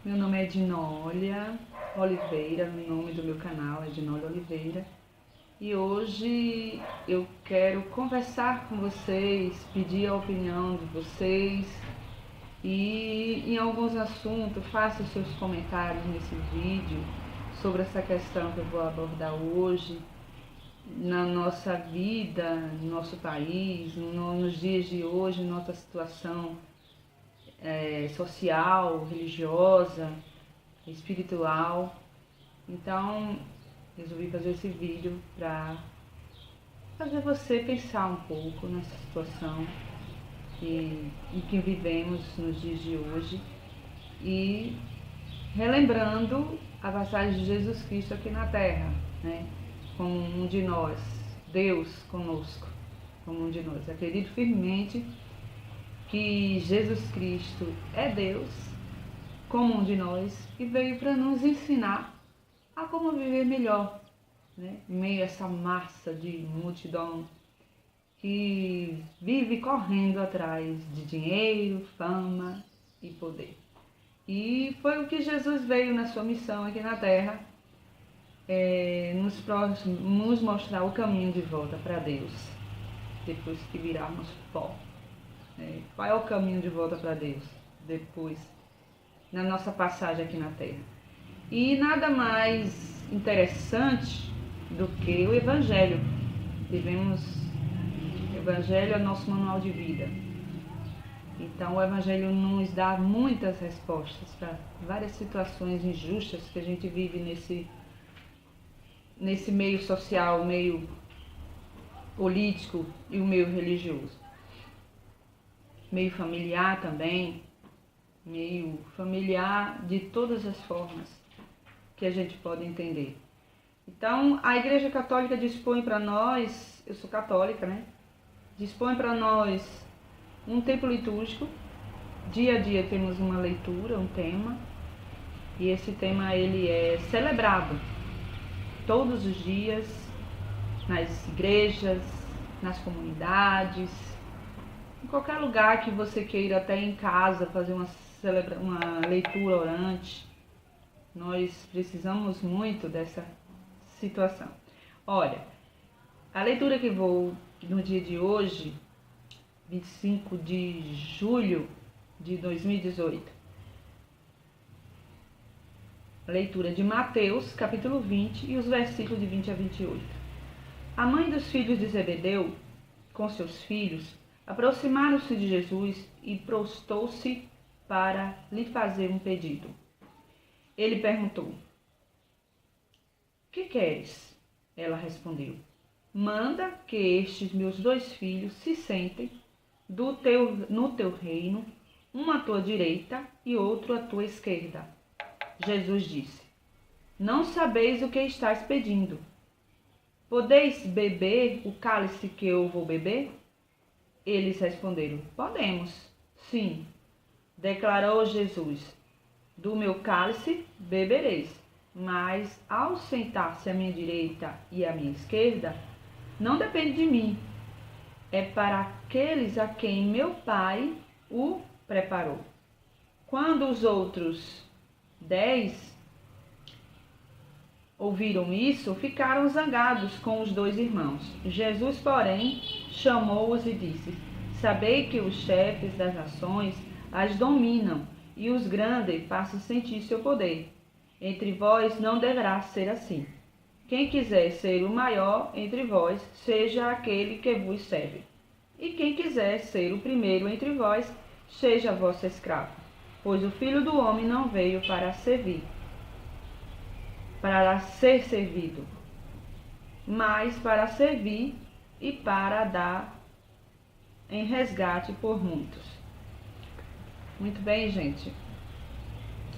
Meu nome é Dinólia Oliveira, o nome do meu canal é Dinólia Oliveira. E hoje eu quero conversar com vocês, pedir a opinião de vocês e em alguns assuntos faça os seus comentários nesse vídeo sobre essa questão que eu vou abordar hoje na nossa vida, no nosso país, nos dias de hoje, nossa situação social, religiosa, espiritual. Então, resolvi fazer esse vídeo para fazer você pensar um pouco nessa situação em que vivemos nos dias de hoje e relembrando a passagem de Jesus Cristo aqui na Terra, né? Como um de nós, Deus conosco, como um de nós. Acredito firmemente que Jesus Cristo é Deus, como um de nós, e veio para nos ensinar a como viver melhor, né? Em meio a essa massa de multidão que vive correndo atrás de dinheiro, fama e poder. E foi o que Jesus veio na sua missão aqui na Terra, nos mostrar o caminho de volta para Deus, depois que virarmos pó. Qual é o caminho de volta para Deus depois, na nossa passagem aqui na Terra? E nada mais interessante do que o Evangelho. O Evangelho é nosso manual de vida. Então o Evangelho nos dá muitas respostas para várias situações injustas que a gente vive nesse meio social, meio político e o meio religioso. Meio familiar também, meio familiar de todas as formas que a gente pode entender. Então, a Igreja Católica dispõe para nós, eu sou católica, né? Dispõe para nós um tempo litúrgico. Dia a dia temos uma leitura, um tema, e esse tema ele é celebrado todos os dias nas igrejas, nas comunidades, em qualquer lugar que você queira, até em casa, fazer uma leitura orante. Nós precisamos muito dessa situação. Olha, a leitura que vou no dia de hoje, 25 de julho de 2018, a leitura de Mateus, capítulo 20, e os versículos de 20 a 28. A mãe dos filhos de Zebedeu, com seus filhos, aproximaram-se de Jesus e prostou-se para lhe fazer um pedido. Ele perguntou: "Que queres?" Ela respondeu: "Manda que estes meus 2 filhos se sentem no teu reino, um à tua direita e outro à tua esquerda." Jesus disse: "Não sabeis o que estáis pedindo. Podeis beber o cálice que eu vou beber?" Eles responderam: "Podemos." "Sim," declarou Jesus, "do meu cálice bebereis, mas ao sentar-se à minha direita e à minha esquerda, não depende de mim. É para aqueles a quem meu Pai o preparou." Quando os outros 10 ouviram isso, ficaram zangados com os 2 irmãos. Jesus, porém, chamou-os e disse: "Sabei que os chefes das nações as dominam, e os grandes passam a sentir seu poder. Entre vós não deverá ser assim. Quem quiser ser o maior entre vós, seja aquele que vos serve. E quem quiser ser o primeiro entre vós, seja vosso escravo. Pois o Filho do Homem não veio para ser servido, mas para servir e para dar em resgate por muitos." Muito bem, gente.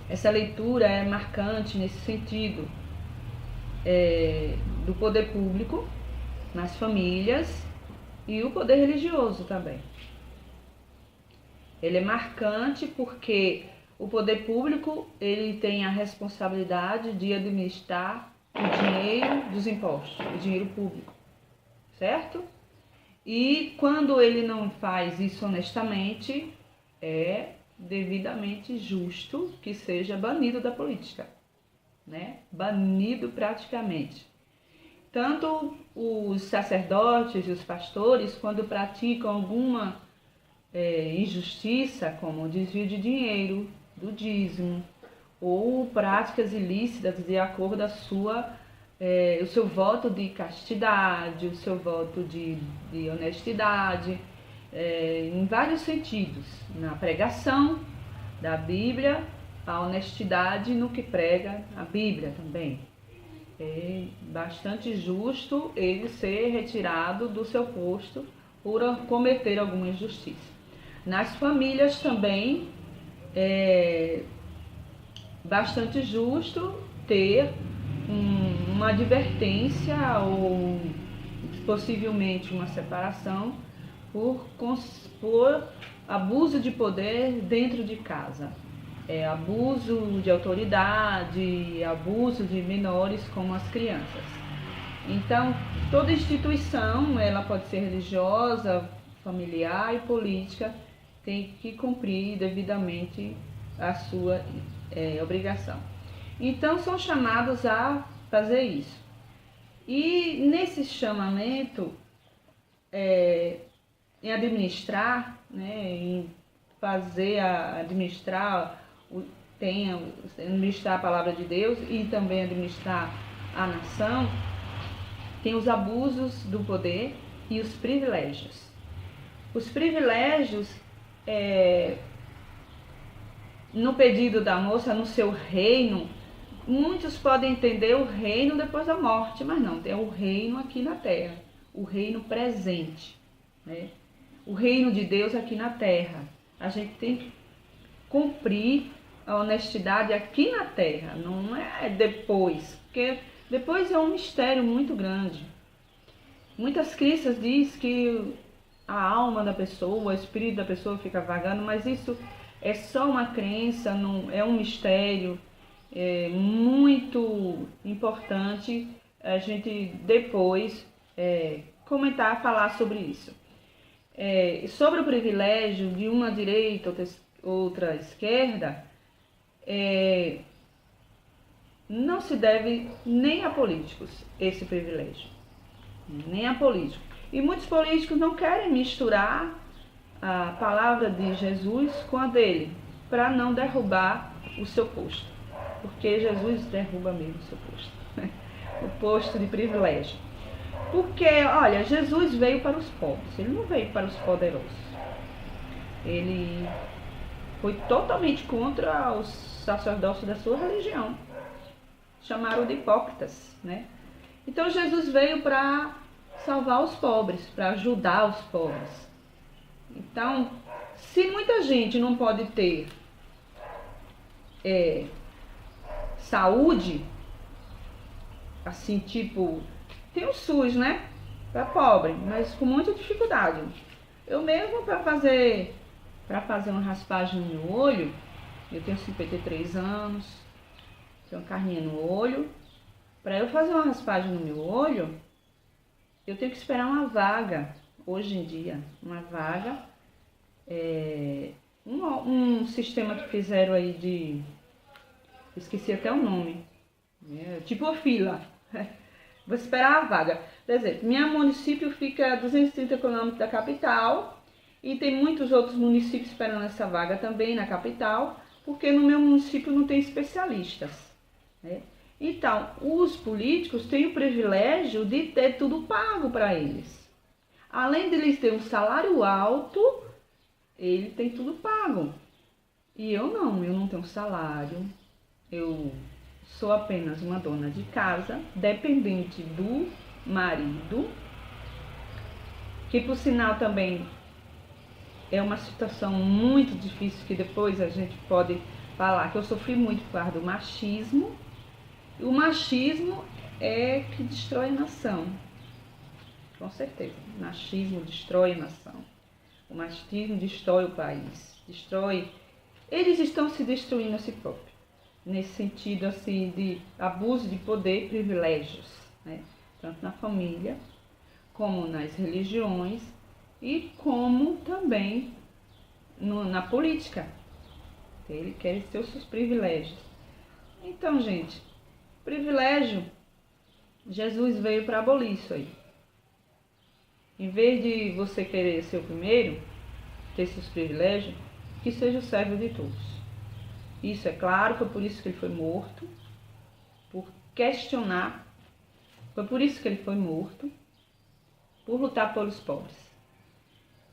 Essa leitura é marcante nesse sentido do poder público nas famílias e o poder religioso também. Ele é marcante porque o poder público ele tem a responsabilidade de administrar o dinheiro dos impostos, o dinheiro público, certo? E quando ele não faz isso honestamente, é devidamente justo que seja banido da política, né? Banido praticamente. Tanto os sacerdotes e os pastores, quando praticam alguma injustiça, como o desvio de dinheiro, do dízimo, ou práticas ilícitas de acordo com o seu voto de castidade, o seu voto de honestidade, em vários sentidos, na pregação da Bíblia, a honestidade no que prega a Bíblia também. É bastante justo ele ser retirado do seu posto por cometer alguma injustiça. Nas famílias também é bastante justo ter uma advertência ou possivelmente uma separação por abuso de poder dentro de casa. Abuso de autoridade, abuso de menores como as crianças. Então, toda instituição, ela pode ser religiosa, familiar e política, tem que cumprir devidamente a sua obrigação. Então, são chamados a fazer isso. E nesse chamamento, em administrar, né, em administrar a palavra de Deus e também administrar a nação, tem os abusos do poder e os privilégios. Os privilégios, no pedido da moça, no seu reino, muitos podem entender o reino depois da morte, mas não, é o reino aqui na terra, o reino presente, né? O reino de Deus aqui na terra. A gente tem que cumprir a honestidade aqui na terra, não é depois, porque depois é um mistério muito grande. Muitas crenças dizem que a alma da pessoa, o espírito da pessoa fica vagando, mas isso é só uma crença, não é um mistério. É muito importante a gente depois comentar, falar sobre isso. Sobre o privilégio de uma direita, outra esquerda, não se deve nem a políticos esse privilégio, nem a políticos. E muitos políticos não querem misturar a palavra de Jesus com a dele, para não derrubar o seu posto, porque Jesus derruba mesmo o seu posto, o posto de privilégio. Porque, olha, Jesus veio para os pobres, ele não veio para os poderosos. Ele foi totalmente contra os sacerdotes da sua religião. Chamaram de hipócritas, né? Então Jesus veio para salvar os pobres, para ajudar os pobres. Então, se muita gente não pode ter saúde, assim, tipo, tem o SUS, né? Para pobre, mas com muita dificuldade. Eu mesmo, para fazer uma raspagem no meu olho, eu tenho 53 anos, tenho carninha no olho. Para eu fazer uma raspagem no meu olho, eu tenho que esperar uma vaga, hoje em dia, uma vaga, um sistema que fizeram aí esqueci até o nome, tipo a fila, vou esperar a vaga. Por exemplo, meu município fica a 230 km da capital e tem muitos outros municípios esperando essa vaga também na capital, porque no meu município não tem especialistas, né? Então, os políticos têm o privilégio de ter tudo pago para eles. Além de eles terem um salário alto, ele tem tudo pago. E eu não tenho salário. Eu sou apenas uma dona de casa, dependente do marido, que por sinal também é uma situação muito difícil, que depois a gente pode falar que eu sofri muito por causa do machismo. O machismo é que destrói a nação, com certeza. O machismo destrói a nação. O machismo destrói o país, eles estão se destruindo a si próprios, nesse sentido assim de abuso de poder e privilégios, né? Tanto na família, como nas religiões e como também na política. Ele quer ter os seus privilégios. Então, gente, privilégio, Jesus veio para abolir isso aí. Em vez de você querer ser o primeiro, ter seus privilégios, que seja o servo de todos. Isso é claro, foi por isso que ele foi morto, por questionar, foi por isso que ele foi morto, por lutar pelos pobres.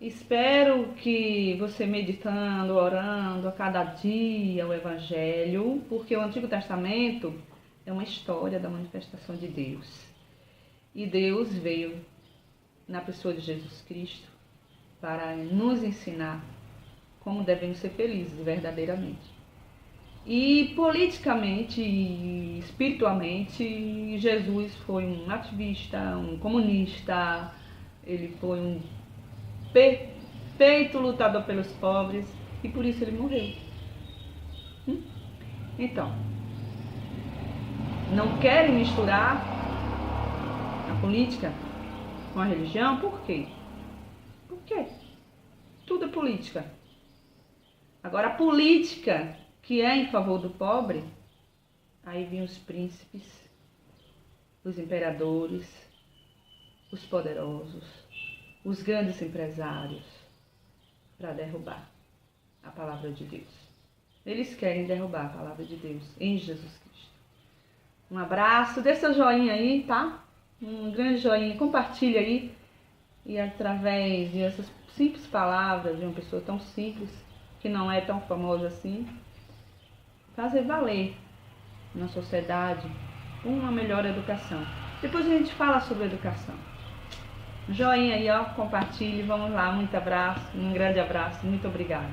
Espero que você meditando, orando a cada dia o Evangelho, porque o Antigo Testamento é uma história da manifestação de Deus. E Deus veio na pessoa de Jesus Cristo para nos ensinar como devemos ser felizes verdadeiramente. E politicamente e espiritualmente, Jesus foi um ativista, um comunista, ele foi um perfeito lutador pelos pobres e por isso ele morreu. Então, não querem misturar a política com a religião? Por quê? Por quê? Tudo é política. Agora, a política que é em favor do pobre, aí vêm os príncipes, os imperadores, os poderosos, os grandes empresários, para derrubar a palavra de Deus. Eles querem derrubar a palavra de Deus em Jesus Cristo. Um abraço, dê seu joinha aí, tá? Um grande joinha, compartilha aí. E através dessas simples palavras de uma pessoa tão simples, que não é tão famosa assim, fazer valer na sociedade uma melhor educação. Depois a gente fala sobre educação. Joinha aí, ó, compartilhe, vamos lá, muito abraço, um grande abraço, muito obrigada.